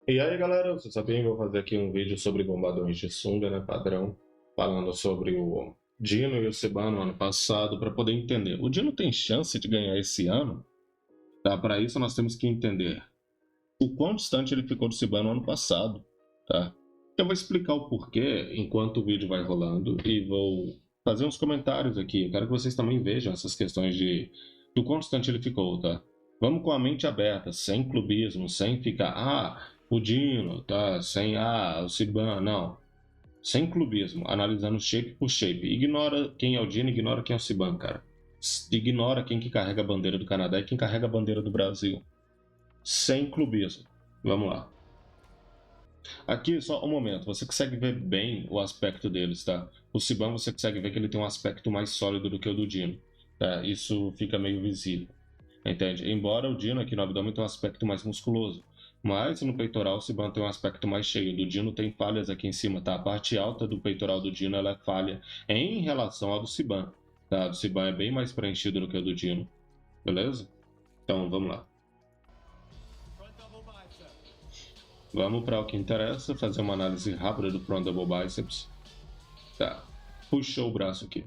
E aí, galera, vocês sabiam que eu vou fazer aqui um vídeo sobre bombadões de sunga, né, padrão, falando sobre o Dino e o Cibano ano passado, para poder entender. O Dino tem chance de ganhar esse ano, tá? Para isso nós temos que entender o quão distante ele ficou do Cibano ano passado, tá? Eu vou explicar o porquê enquanto o vídeo vai rolando e vou fazer uns comentários aqui. Eu quero que vocês também vejam essas questões do quão distante ele ficou, tá? Vamos com a mente aberta, sem clubismo, sem ficar, o Dino, tá? Sem, o Cibano, não. Sem clubismo, analisando shape por shape. Ignora quem é o Dino, ignora quem é o Cibano, cara. Ignora quem que carrega a bandeira do Canadá e quem carrega a bandeira do Brasil. Sem clubismo. Vamos lá. Aqui, só um momento, você consegue ver bem o aspecto deles, tá? O Ciban você consegue ver que ele tem um aspecto mais sólido do que o do Dino, tá? Isso fica meio visível, entende? Embora o Dino aqui no abdômen tenha um aspecto mais musculoso, mas no peitoral o Ciban tem um aspecto mais cheio. Do Dino tem falhas aqui em cima, tá? A parte alta do peitoral do Dino ela é falha em relação ao do Ciban, tá? O Ciban é bem mais preenchido do que o do Dino, beleza? Então vamos lá. Vamos para o que interessa, fazer uma análise rápida do front double biceps. Tá, puxou o braço aqui.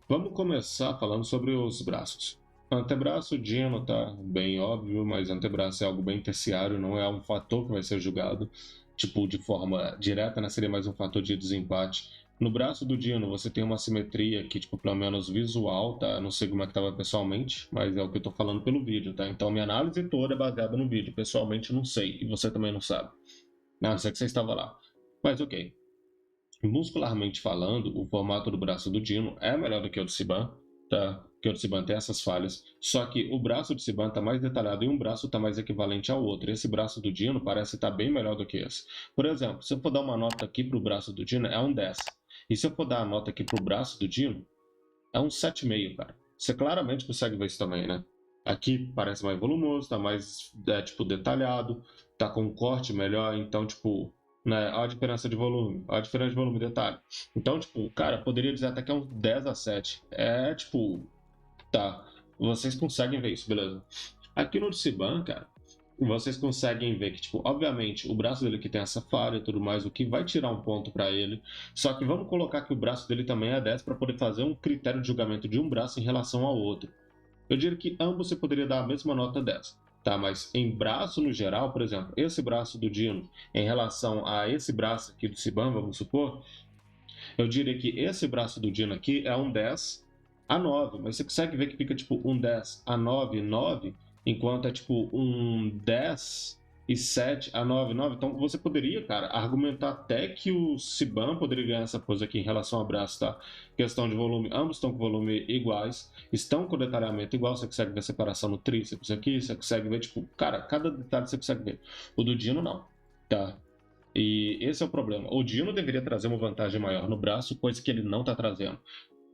Vamos começar falando sobre os braços. Antebraço, Dino, tá bem óbvio, mas antebraço é algo bem terciário, não é um fator que vai ser julgado, tipo, de forma direta, né? Seria mais um fator de desempate. No braço do Dino, você tem uma simetria que, tipo, pelo menos visual, tá? Não sei como é que tava pessoalmente, mas é o que eu tô falando pelo vídeo, tá? Então, minha análise toda é baseada no vídeo. Pessoalmente, não sei, e você também não sabe. Não sei que você estava lá. Mas, ok. Muscularmente falando, o formato do braço do Dino é melhor do que o do Siban, tá? Porque o do Siban tem essas falhas. Só que o braço do Siban está mais detalhado e um braço está mais equivalente ao outro. Esse braço do Dino parece estar bem melhor do que esse. Por exemplo, se eu for dar uma nota aqui para o braço do Dino, é um 10. E se eu for dar a nota aqui para o braço do Dino, é um 7,5, cara. Você claramente consegue ver isso também, né? Aqui parece mais volumoso, tá mais, tipo, detalhado, tá com um corte melhor, então, tipo, né, olha a diferença de volume, olha a diferença de volume, detalhe. Então, tipo, cara, poderia dizer até que é um 10/7. É, tipo, tá, vocês conseguem ver isso, beleza? Aqui no Tsiban, cara, vocês conseguem ver que, tipo, obviamente, o braço dele que tem essa falha e tudo mais, o que vai tirar um ponto para ele. Só que vamos colocar que o braço dele também é 10 para poder fazer um critério de julgamento de um braço em relação ao outro. Eu diria que ambos você poderia dar a mesma nota 10. Tá, mas em braço no geral, por exemplo, esse braço do Dino em relação a esse braço aqui do Siban, vamos supor, eu diria que esse braço do Dino aqui é um 10/9, mas você consegue ver que fica tipo um 10/9/9, enquanto é tipo um 10/7/9/9. Então você poderia, cara, argumentar até que o Siban poderia ganhar essa pose aqui em relação ao braço, tá? Questão de volume, ambos estão com volume iguais, estão com detalhamento igual, você consegue ver a separação no tríceps aqui, você consegue ver, tipo, cara, cada detalhe você consegue ver. O do Dino não, tá? E esse é o problema. O Dino deveria trazer uma vantagem maior no braço, coisa que ele não está trazendo.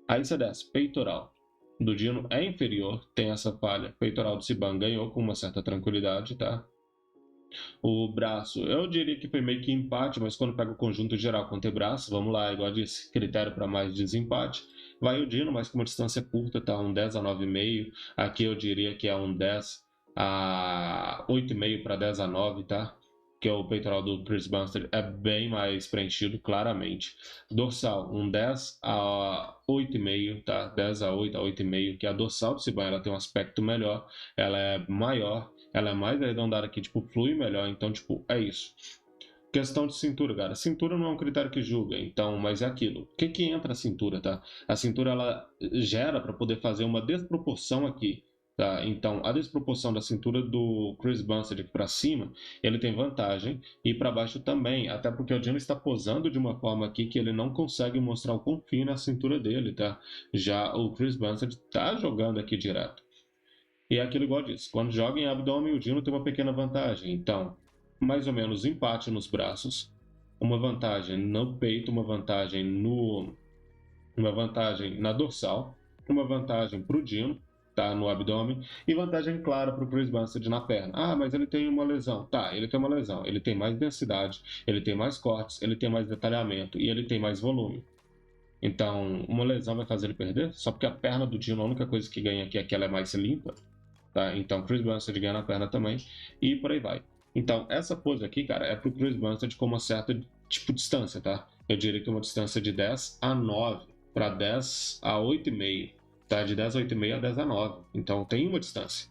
Aí você desce, peitoral. Do Dino é inferior, tem essa falha. Peitoral do Siban ganhou com uma certa tranquilidade, tá? O braço, eu diria que foi meio que empate, mas quando pega o conjunto geral com o antebraço, vamos lá, igual eu disse, critério para mais desempate. Vai o Dino, mas com uma distância curta, tá? Um 10/9,5. Aqui eu diria que é um 10/8,5 para 10/9, tá? Que é o peitoral do Chris Bumstead é bem mais preenchido, claramente. Dorsal, um 10/8,5, tá? 10/8 a 8,5, que a dorsal do Siban, ela tem um aspecto melhor, ela é maior, ela é mais arredondada aqui, tipo, flui melhor, então, tipo, é isso. Questão de cintura, cara. Cintura não é um critério que julga, então, mas é aquilo. O que que entra a cintura, tá? A cintura, ela gera para poder fazer uma desproporção aqui, tá? Então, a desproporção da cintura do Chris Bumstead aqui para cima, ele tem vantagem, e para baixo também, até porque o Dino está posando de uma forma aqui que ele não consegue mostrar o quão fino é a cintura dele, tá? Já o Chris Bumstead tá jogando aqui direto. E é aquilo igual disso. Quando joga em abdômen, o Dino tem uma pequena vantagem. Então, mais ou menos empate nos braços, uma vantagem no peito, uma vantagem na dorsal, uma vantagem para o Dino, tá, no abdômen, e vantagem clara para o Chris Bumstead na perna. Ah, mas ele tem uma lesão. Tá, ele tem uma lesão. Ele tem mais densidade, ele tem mais cortes, ele tem mais detalhamento e ele tem mais volume. Então, uma lesão vai fazer ele perder? Só porque a perna do Dino, a única coisa que ganha aqui é que ela é mais limpa, tá? Então, Chris Bumstead ganha na perna também, e por aí vai. Então, essa pose aqui, cara, é pro Chris Bumstead com uma certa, tipo, distância, tá? Eu diria que uma distância de 10 a 9 para 10 a 8,5, tá? De 10 a 8,5 a 10 a 9. Então, tem uma distância.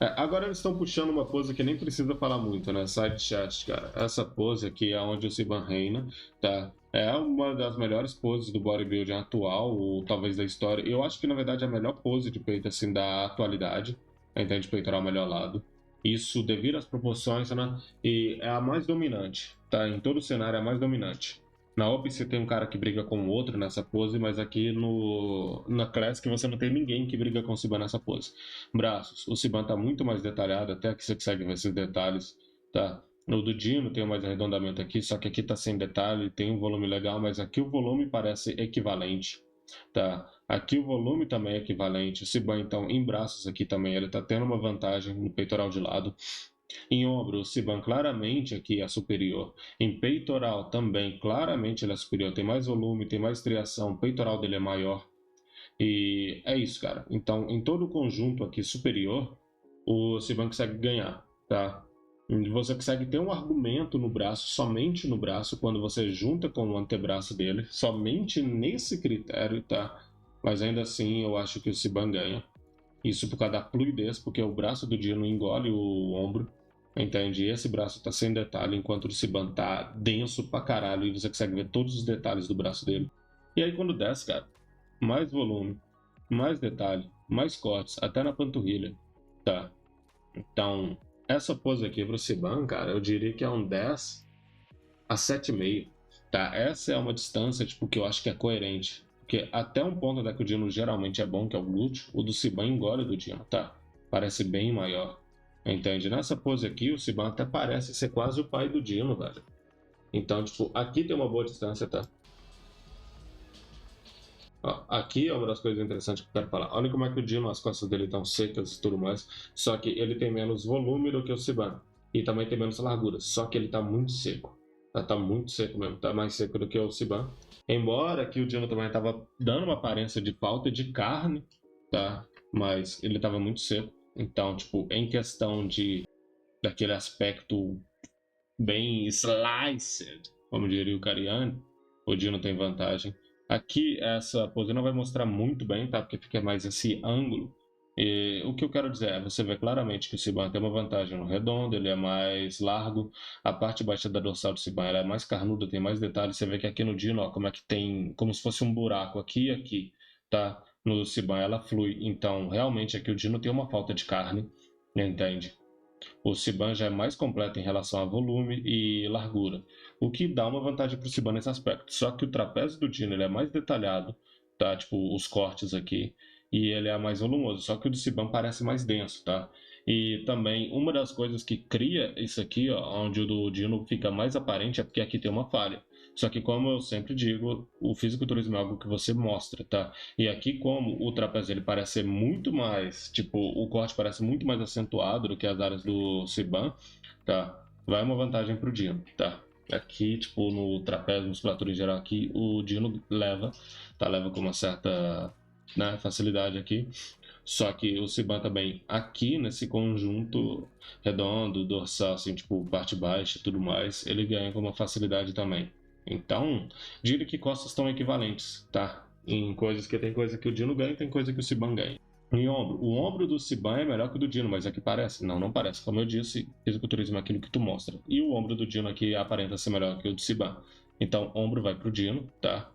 Agora eles estão puxando uma pose que nem precisa falar muito, né? Side chat, cara. Essa pose aqui é onde o Siban reina, tá? É uma das melhores poses do bodybuilding atual, ou talvez da história. Eu acho que, na verdade, é a melhor pose de peito, assim, da atualidade. Entende? Peitoral melhor lado. Isso devido às proporções, né? E é a mais dominante, tá? Em todo o cenário é a mais dominante. Na Open você tem um cara que briga com o outro nessa pose, mas aqui na Classic você não tem ninguém que briga com o Siban nessa pose. Braços. O Siban está muito mais detalhado, até que você consegue ver esses detalhes, tá? No do Dino tem mais arredondamento aqui, só que aqui tá sem detalhe, tem um volume legal, mas aqui o volume parece equivalente, tá? Aqui o volume também é equivalente. O Siban, então, em braços aqui também, ele tá tendo uma vantagem no peitoral de lado. Em ombro, o Siban claramente aqui é superior. Em peitoral também, claramente ele é superior. Tem mais volume, tem mais triação, o peitoral dele é maior. E é isso, cara. Então, em todo o conjunto aqui superior, o Siban consegue ganhar, tá? Você consegue ter um argumento no braço, somente no braço, quando você junta com o antebraço dele, somente nesse critério, tá? Mas ainda assim, eu acho que o Siban ganha. Isso por causa da fluidez, porque o braço do Dino engole o ombro, entende? E esse braço tá sem detalhe, enquanto o Siban tá denso pra caralho e você consegue ver todos os detalhes do braço dele. E aí quando desce, cara, mais volume, mais detalhe, mais cortes, até na panturrilha, tá? Então, essa pose aqui pro Siban, cara, eu diria que é um 10 a 7,5, tá? Essa é uma distância, tipo, que eu acho que é coerente. Porque até um ponto da que o Dino geralmente é bom, que é o glúteo, o do Siban engole do Dino, tá? Parece bem maior. Entende? Nessa pose aqui, o Siban até parece ser quase o pai do Dino, velho. Então, tipo, aqui tem uma boa distância, tá? Ó, aqui é uma das coisas interessantes que eu quero falar. Olha como é que o Dino, as costas dele estão secas e tudo mais. Só que ele tem menos volume do que o Siban. E também tem menos largura. Só que ele tá muito seco. Tá muito seco mesmo. Tá mais seco do que o Siban. Embora aqui o Dino também tava dando uma aparência de falta de carne, tá? Mas ele tava muito seco. Então, tipo, em questão de daquele aspecto bem sliced, como diria o Cariani, o Dino tem vantagem. Aqui, essa pose não vai mostrar muito bem, tá? Porque fica mais esse ângulo. E o que eu quero dizer é, você vê claramente que o Siban tem uma vantagem no redondo, ele é mais largo, a parte baixa da dorsal do Siban ela é mais carnuda, tem mais detalhes. Você vê que aqui no Dino, ó, como é que tem, como se fosse um buraco aqui e aqui, tá? No Siban ela flui, então realmente aqui o Dino tem uma falta de carne, entende? O Siban já é mais completo em relação a volume e largura, o que dá uma vantagem para o Siban nesse aspecto. Só que o trapézio do Dino ele é mais detalhado, tá? Tipo, os cortes aqui, e ele é mais volumoso. Só que o do Siban parece mais denso, tá? E também uma das coisas que cria isso aqui, ó, onde o do Dino fica mais aparente, é porque aqui tem uma falha. Só que, como eu sempre digo, o fisiculturismo é algo que você mostra, tá? E aqui, como o trapézio ele parece ser muito mais, tipo, o corte parece muito mais acentuado do que as áreas do Siban, tá? Vai uma vantagem pro Dino, tá? Aqui, tipo, no trapézio, musculatura em geral, aqui o Dino leva, tá? Leva com uma certa, né, facilidade aqui. Só que o Siban também, aqui nesse conjunto redondo, dorsal, assim, tipo, parte baixa e tudo mais, ele ganha com uma facilidade também. Então, diria que costas estão equivalentes, tá? Em coisas que tem coisa que o Dino ganha e tem coisa que o Siban ganha. Em ombro, o ombro do Siban é melhor que o do Dino, mas aqui parece? Não, não parece. Como eu disse, fisiculturismo é aquilo que tu mostra. E o ombro do Dino aqui aparenta ser melhor que o do Siban. Então, ombro vai pro Dino, tá?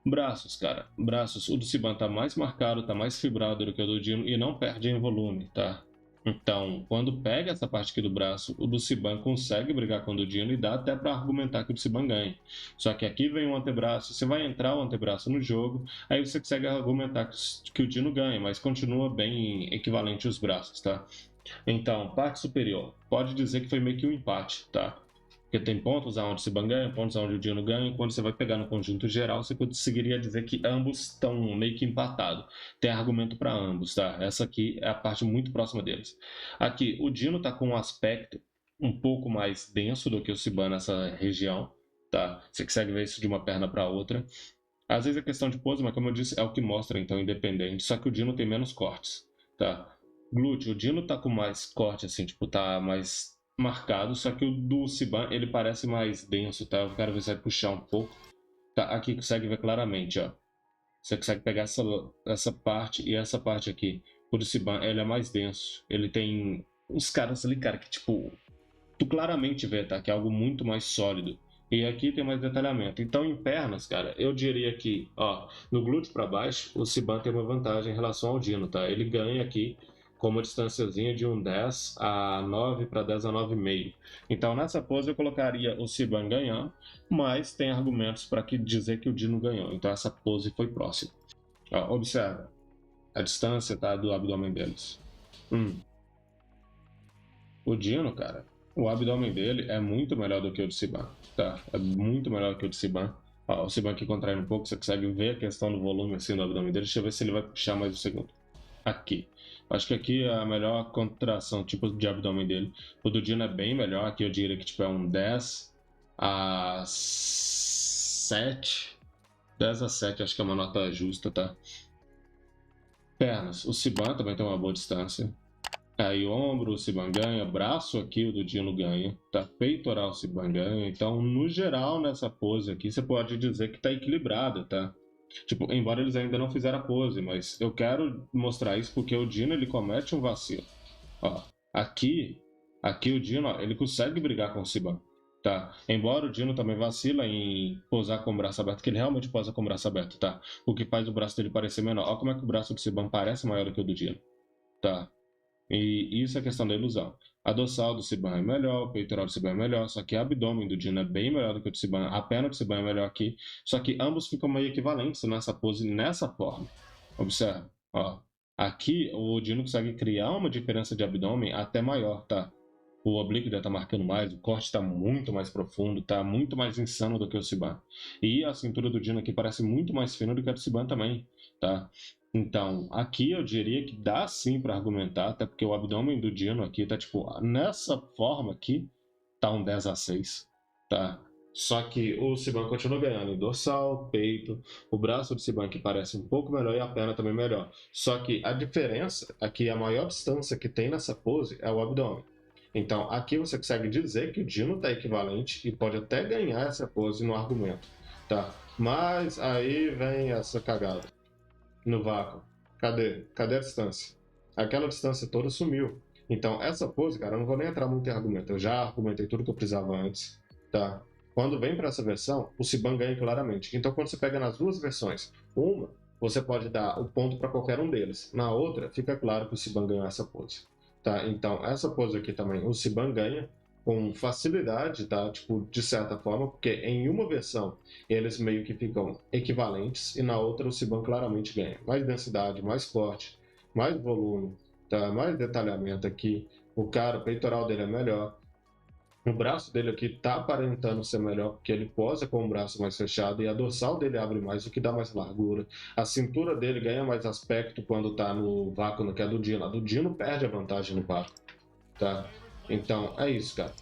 Braços, cara. Braços. O do Siban tá mais marcado, tá mais fibrado do que o do Dino e não perde em volume, tá? Então, quando pega essa parte aqui do braço, o do Siban consegue brigar com o do Dino e dá até para argumentar que o do Siban ganha. Só que aqui vem o antebraço, você vai entrar o antebraço no jogo, aí você consegue argumentar que o Dino ganha, mas continua bem equivalente os braços, tá? Então, parte superior, pode dizer que foi meio que um empate, tá? Porque tem pontos onde o Siban ganha, pontos onde o Dino ganha, e quando você vai pegar no conjunto geral, você conseguiria dizer que ambos estão meio que empatados. Tem argumento para ambos, tá? Essa aqui é a parte muito próxima deles. Aqui, o Dino tá com um aspecto um pouco mais denso do que o Siban nessa região, tá? Você consegue ver isso de uma perna para outra. Às vezes é questão de pose, mas como eu disse, é o que mostra, então, independente. Só que o Dino tem menos cortes, tá? glúteo, o Dino tá com mais corte, assim, tipo, tá mais marcado, só que o do Ciban, ele parece mais denso, tá? Eu quero ver se vai puxar um pouco. Tá, aqui consegue ver claramente, ó. Você consegue pegar essa parte e essa parte aqui. O do Ciban, ele é mais denso. Ele tem uns caras ali, cara, que, tipo, tu claramente vê, tá? Que é algo muito mais sólido. E aqui tem mais detalhamento. Então, em pernas, cara, eu diria que, ó, no glúteo para baixo, o Ciban tem uma vantagem em relação ao Dino, tá? Ele ganha aqui com uma distânciazinha de um 10 a 9 para 10 a 9,5. Então, nessa pose eu colocaria o Ciban ganhando, mas tem argumentos para dizer que o Dino ganhou. Então, essa pose foi próxima. Ó, observa a distância, tá, do abdômen deles. O Dino, cara, o abdômen dele é muito melhor do que o do Ciban, tá? É muito melhor do que o do Ciban. Ó, o Ciban aqui contraindo um pouco, você consegue ver a questão do volume assim do abdômen dele. Deixa eu ver se ele vai puxar mais um segundo. Aqui. Acho que aqui é a melhor contração, tipo, de abdômen dele. O do Dino é bem melhor. Aqui eu diria que tipo, é um 10 a 7. 10 a 7, acho que é uma nota justa, tá? Pernas. O Ciban também tem uma boa distância. Aí ombro, o Ciban ganha, braço aqui o do Dino ganha, tá? Peitoral o Ciban ganha. Então, no geral, nessa pose aqui, você pode dizer que tá equilibrada, tá? Tipo, embora eles ainda não fizeram a pose, mas eu quero mostrar isso porque o Dino, ele comete um vacilo. Ó, aqui o Dino, ó, ele consegue brigar com o Ciban, tá? Embora o Dino também vacila em posar com o braço aberto, que ele realmente posa com o braço aberto, tá? O que faz o braço dele parecer menor. Ó como é que o braço do Ciban parece maior do que o do Dino, tá? E isso é questão da ilusão. A dorsal do Ciban é melhor, o peitoral do Ciban é melhor, só que o abdômen do Dino é bem melhor do que o do Ciban, a perna do Ciban é melhor aqui, só que ambos ficam meio equivalentes nessa pose, nessa forma. Observe, ó. Aqui o Dino consegue criar uma diferença de abdômen até maior, tá? O oblíquo já tá marcando mais, o corte está muito mais profundo, tá muito mais insano do que o Ciban. E a cintura do Dino aqui parece muito mais fina do que a do Ciban também, tá? Então, aqui eu diria que dá sim para argumentar, até porque o abdômen do Dino aqui tá tipo, nessa forma aqui, tá um 10 a 6, tá? Só que o Ciban continua ganhando em dorsal, peito, o braço do Ciban que parece um pouco melhor e a perna também melhor. Só que a diferença aqui, a maior distância que tem nessa pose é o abdômen. Então, aqui você consegue dizer que o Dino está equivalente e pode até ganhar essa pose no argumento, tá? Mas aí vem essa cagada no vácuo. Cadê a distância? Aquela distância toda sumiu. Então, essa pose, cara, eu não vou nem entrar muito em argumento. Eu já argumentei tudo que eu precisava antes, tá? Quando vem para essa versão, o Ciban ganha claramente. Então, quando você pega nas duas versões, uma, você pode dar o ponto para qualquer um deles. Na outra, fica claro que o Ciban ganhou essa pose. Tá? Então, essa pose aqui também, o Ciban ganha com facilidade, tá? Tipo, de certa forma, porque em uma versão eles meio que ficam equivalentes e na outra o Ciban claramente ganha. Mais densidade, mais forte, mais volume, tá? Mais detalhamento aqui. O cara, o peitoral dele é melhor. O braço dele aqui tá aparentando ser melhor porque ele posa com o braço mais fechado e a dorsal dele abre mais, o que dá mais largura. A cintura dele ganha mais aspecto quando tá no vácuo, que é a do Dino. A do Dino perde a vantagem no vácuo, tá? Então, é isso, cara.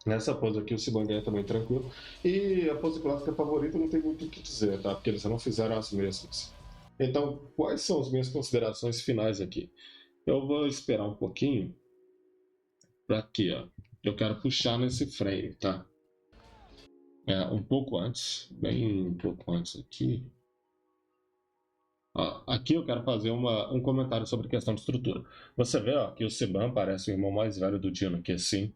Nessa pose aqui o Ciban ganha também tranquilo. E a pose clássica favorita não tem muito o que dizer, tá? Porque eles não fizeram as mesmas. Então, quais são as minhas considerações finais aqui? Eu vou esperar um pouquinho para aqui, ó. Eu quero puxar nesse frame, tá? Um pouco antes, bem um pouco antes aqui. Ó, aqui eu quero fazer um comentário sobre a questão de estrutura. Você vê ó, que o Ciban parece o irmão mais velho do Dino aqui, assim.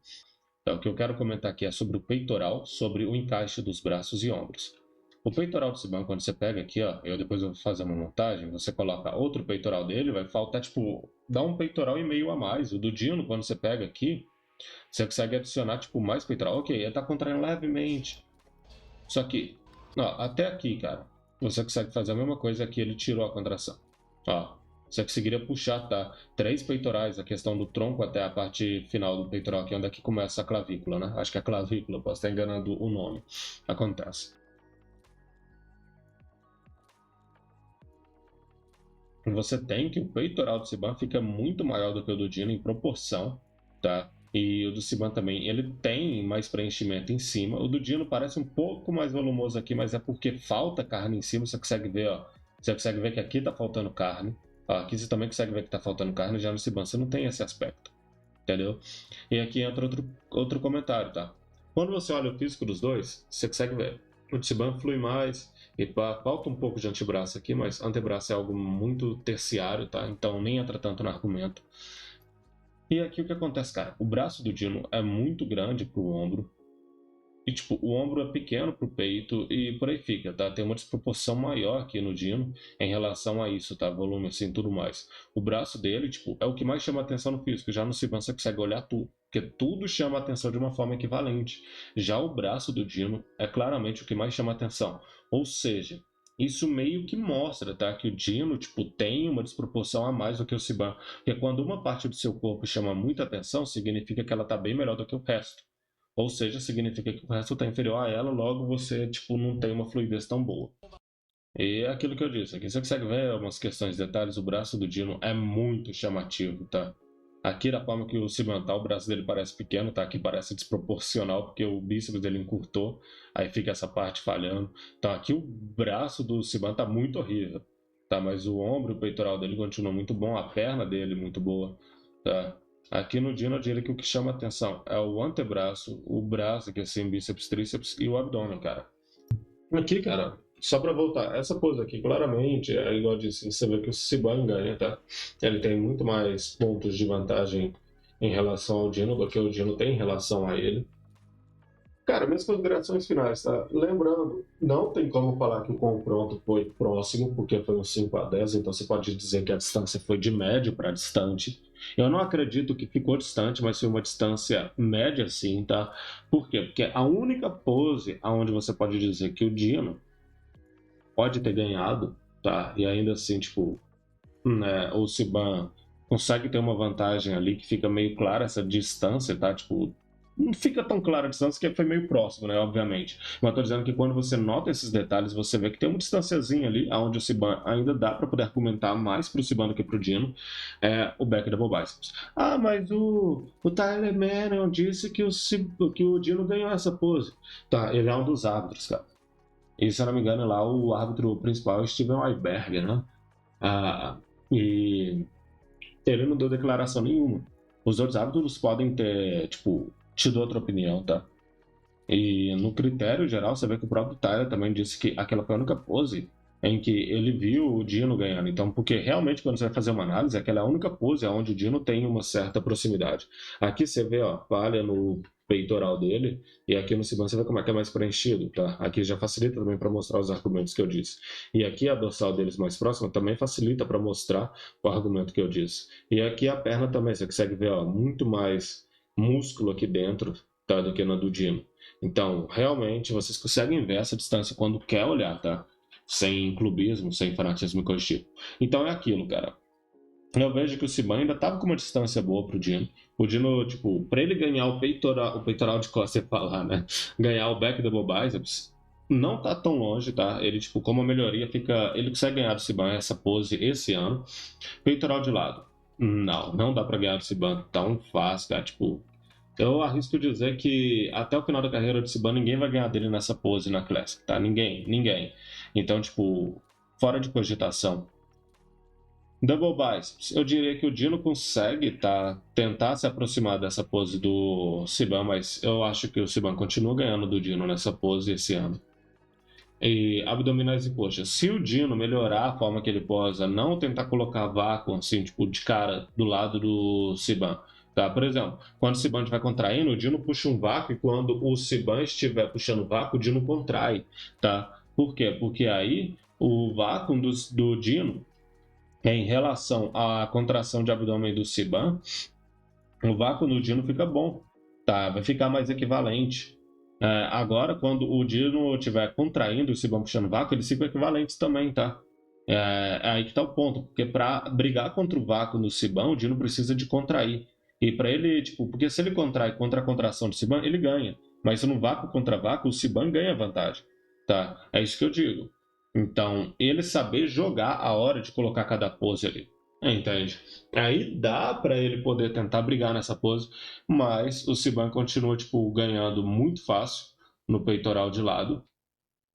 Então, o que eu quero comentar aqui é sobre o peitoral, sobre o encaixe dos braços e ombros. O peitoral do Ciban, quando você pega aqui, ó, depois eu vou fazer uma montagem, você coloca outro peitoral dele, vai faltar, tipo, dá um peitoral e meio a mais. O do Dino, quando você pega aqui, você consegue adicionar, tipo, mais peitoral. Ok, ele tá contraindo levemente. Só que, ó, até aqui, cara, você consegue fazer a mesma coisa que ele tirou a contração. Ó, você conseguiria puxar, tá? 3 peitorais, a questão do tronco até a parte final do peitoral, que é onde é que começa a clavícula, né? Acho que é a clavícula, posso estar enganando o nome. Acontece. Você tem que o peitoral do Ciban fica muito maior do que o do Dino em proporção, tá? E o do Ciban também, ele tem mais preenchimento em cima. O do Dino parece um pouco mais volumoso aqui, mas é porque falta carne em cima. Você consegue ver, ó. Você consegue ver que aqui tá faltando carne, Aqui você também consegue ver que tá faltando carne, já no Siban você não tem esse aspecto, entendeu? E aqui entra outro comentário, tá? Quando você olha o físico dos dois, você consegue ver. O Tsiban flui mais, e pá, falta um pouco de antebraço aqui, mas antebraço é algo muito terciário, tá? Então nem entra tanto no argumento. E aqui o que acontece, cara? O braço do Dino é muito grande pro ombro, e, tipo, o ombro é pequeno pro peito e por aí fica, tá? Tem uma desproporção maior aqui no Dino em relação a isso, tá? Volume, assim, tudo mais. O braço dele, tipo, é o que mais chama atenção no físico. Já no Sivan você consegue olhar tudo, porque tudo chama atenção de uma forma equivalente. Já o braço do Dino é claramente o que mais chama atenção. Ou seja, isso meio que mostra, tá? Que o Dino, tipo, tem uma desproporção a mais do que o Siban. Porque quando uma parte do seu corpo chama muita atenção, significa que ela tá bem melhor do que o resto. Ou seja, significa que o resto está inferior a ela, logo você tipo, não tem uma fluidez tão boa. E é aquilo que eu disse, aqui você consegue ver umas questões, detalhes, o braço do Dino é muito chamativo, tá? Aqui da forma que o cimental, o braço dele parece pequeno, tá? Aqui parece desproporcional, porque o bíceps dele encurtou, aí fica essa parte falhando. Então aqui o braço do Siban tá muito horrível, tá? Mas o ombro e o peitoral dele continua muito bom, a perna dele muito boa, tá? Aqui no Dino eu diria que o que chama atenção é o antebraço, o braço, que é assim, bíceps, tríceps, e o abdômen, cara. Aqui, cara, só pra voltar, essa pose aqui, claramente, é igual eu disse, você vê que o Siban ganha, tá? Ele tem muito mais pontos de vantagem em relação ao Dino do que o Dino tem em relação a ele. Cara, minhas considerações finais, tá? Lembrando, não tem como falar que o confronto foi próximo, porque foi um 5-10, então você pode dizer que a distância foi de médio para distante. Eu não acredito que ficou distante, mas foi uma distância média sim, tá? Por quê? Porque a única pose aonde você pode dizer que o Dino pode ter ganhado, tá? E ainda assim, tipo, né, o Siban consegue ter uma vantagem ali que fica meio clara essa distância, tá? Tipo, não fica tão clara a distância que foi meio próximo, né? Obviamente. Mas eu tô dizendo que quando você nota esses detalhes, você vê que tem uma distanciazinha ali, onde o Siban ainda dá para poder argumentar mais pro Siban do que pro Dino, é o back double biceps. Ah, mas o Tyler Manning disse que que o Dino ganhou essa pose. Tá, ele é um dos árbitros, cara. E se eu não me engano, lá o árbitro principal é o Steven Weinberger, né? Ah, e ele não deu declaração nenhuma. Os outros árbitros podem ter, tipo, tido outra opinião, tá? E no critério geral, você vê que o próprio Tyler também disse que aquela foi a única pose em que ele viu o Dino ganhando. Então, porque realmente quando você vai fazer uma análise, aquela é a única pose onde o Dino tem uma certa proximidade. Aqui você vê, ó, falha no peitoral dele, e aqui no segundo você vê como é que é mais preenchido, tá? Aqui já facilita também para mostrar os argumentos que eu disse. E aqui a dorsal deles mais próxima também facilita para mostrar o argumento que eu disse. E aqui a perna também, você consegue ver, ó, muito mais músculo aqui dentro, tá, do que na do Dino. Então, realmente, vocês conseguem ver essa distância quando quer olhar, tá? Sem clubismo, sem fanatismo e coisa do tipo. Então é aquilo, cara. Eu vejo que o Siban ainda tava com uma distância boa pro Dino. O Dino, tipo, pra ele ganhar o peitoral de costas, você falar, né? Ganhar o back double biceps, não tá tão longe, tá? Ele, tipo, como a melhoria fica. Ele consegue ganhar do Siban essa pose esse ano. Peitoral de lado. Não dá pra ganhar do Siban tão fácil, cara. Tipo, eu arrisco dizer que até o final da carreira de Siban ninguém vai ganhar dele nessa pose na Classic, tá? Ninguém. Então, tipo, fora de cogitação. Double biceps. Eu diria que o Dino consegue tentar se aproximar dessa pose do Siban, mas eu acho que o Siban continua ganhando do Dino nessa pose esse ano. E abdominais e coxas. Se o Dino melhorar a forma que ele posa, não tentar colocar vácuo, assim, tipo, de cara do lado do Siban. Tá? Por exemplo, quando o Siban estiver contraindo, o Dino puxa um vácuo e quando o Siban estiver puxando vácuo, o Dino contrai. Tá? Por quê? Porque aí o vácuo do Dino, em relação à contração de abdômen do Siban, o vácuo no Dino fica bom. Tá? Vai ficar mais equivalente. Agora, quando o Dino estiver contraindo e o Siban puxando vácuo, eles ficam equivalentes também, tá? É aí que tá o ponto, porque para brigar contra o vácuo no Siban, o Dino precisa de contrair. E para ele, tipo, porque se ele contrai contra a contração do Siban, ele ganha. Mas no vácuo contra vácuo, o Siban ganha vantagem, tá? É isso que eu digo. Então, ele saber jogar a hora de colocar cada pose ali. Entende? Aí dá para ele poder tentar brigar nessa pose, mas o Siban continua tipo ganhando muito fácil no peitoral de lado.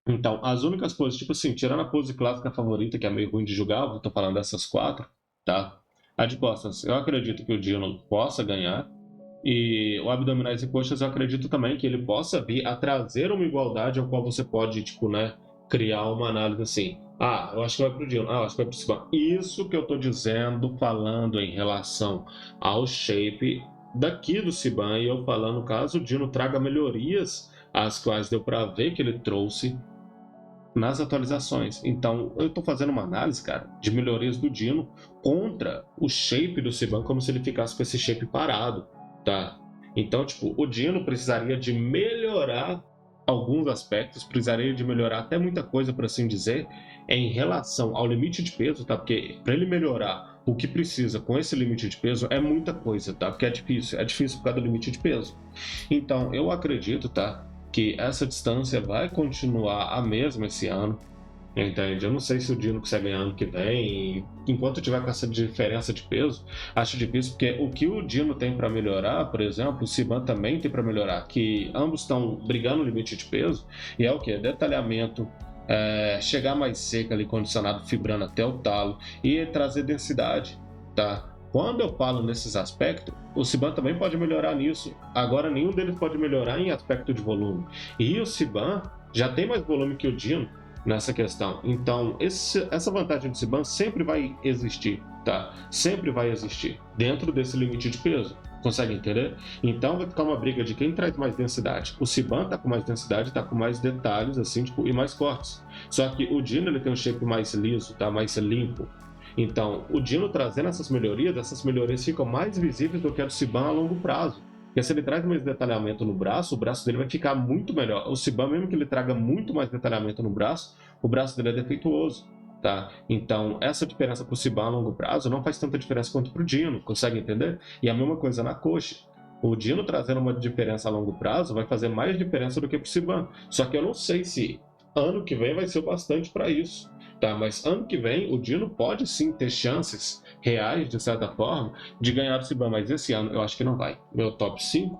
Então, as únicas poses, tipo assim, tirando a pose clássica favorita, que é meio ruim de julgar, eu tô falando dessas quatro, tá? A de costas, eu acredito que o Dino possa ganhar. E o abdominais e coxas, eu acredito também que ele possa vir a trazer uma igualdade ao qual você pode, tipo, né, criar uma análise assim. Ah, eu acho que vai pro Dino. Ah, eu acho que vai pro Siban. Isso que eu tô dizendo, falando em relação ao shape daqui do Siban, e eu falando caso o Dino traga melhorias, as quais deu para ver que ele trouxe nas atualizações. Então, eu estou fazendo uma análise, cara, de melhorias do Dino contra o shape do Siban, como se ele ficasse com esse shape parado, tá? Então, tipo, o Dino precisaria de melhorar alguns aspectos, precisaria de melhorar até muita coisa, por assim dizer, em relação ao limite de peso, tá? Porque para ele melhorar o que precisa com esse limite de peso é muita coisa, tá? Porque é difícil por causa do limite de peso. Então, eu acredito, tá? Que essa distância vai continuar a mesma esse ano, entende? Eu não sei se o Dino consegue ganhar ano que vem. Enquanto tiver com essa diferença de peso, acho difícil, porque o que o Dino tem para melhorar, por exemplo, o Siban também tem para melhorar, que ambos estão brigando no limite de peso, e é o que? Detalhamento, chegar mais seco ali, condicionado, fibrando até o talo, e trazer densidade, tá? Quando eu falo nesses aspectos, o Siban também pode melhorar nisso. Agora, nenhum deles pode melhorar em aspecto de volume. E o Siban já tem mais volume que o Dino nessa questão. Então, essa vantagem do Siban sempre vai existir, tá? Sempre vai existir dentro desse limite de peso. Consegue entender? Então vai ficar uma briga de quem traz mais densidade. O Siban tá com mais densidade, tá com mais detalhes, assim, tipo, e mais cortes. Só que o Dino ele tem um shape mais liso, tá? Mais limpo. Então, o Dino trazendo essas melhorias ficam mais visíveis do que a do Siban a longo prazo. Porque se ele traz mais detalhamento no braço, o braço dele vai ficar muito melhor. O Siban, mesmo que ele traga muito mais detalhamento no braço, o braço dele é defeituoso. Tá? Então, essa diferença para o Siban a longo prazo não faz tanta diferença quanto para o Dino, consegue entender? E a mesma coisa na coxa. O Dino trazendo uma diferença a longo prazo vai fazer mais diferença do que para o Siban. Só que eu não sei se ano que vem vai ser o bastante para isso. Tá? Mas ano que vem o Dino pode sim ter chances reais, de certa forma, de ganhar o Siban, mas esse ano eu acho que não vai. Meu top 5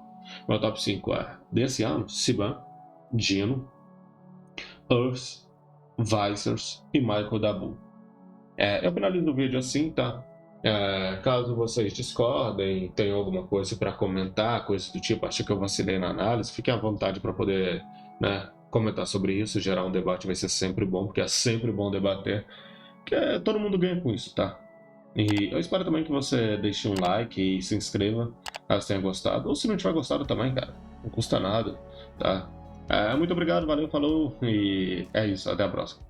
é desse ano: Siban, Dino, Earth, Vicers e Michael Dabu. Eu finalizo o vídeo assim, tá? Caso vocês discordem, tenham alguma coisa para comentar, coisa do tipo, acho que eu vacilei na análise, fiquem à vontade para poder, né, comentar sobre isso. Gerar um debate vai ser sempre bom, porque é sempre bom debater, porque todo mundo ganha com isso, tá? E eu espero também que você deixe um like e se inscreva, caso tenha gostado. Ou se não tiver gostado também, cara, não custa nada, tá? Muito obrigado, valeu, falou, e é isso, até a próxima.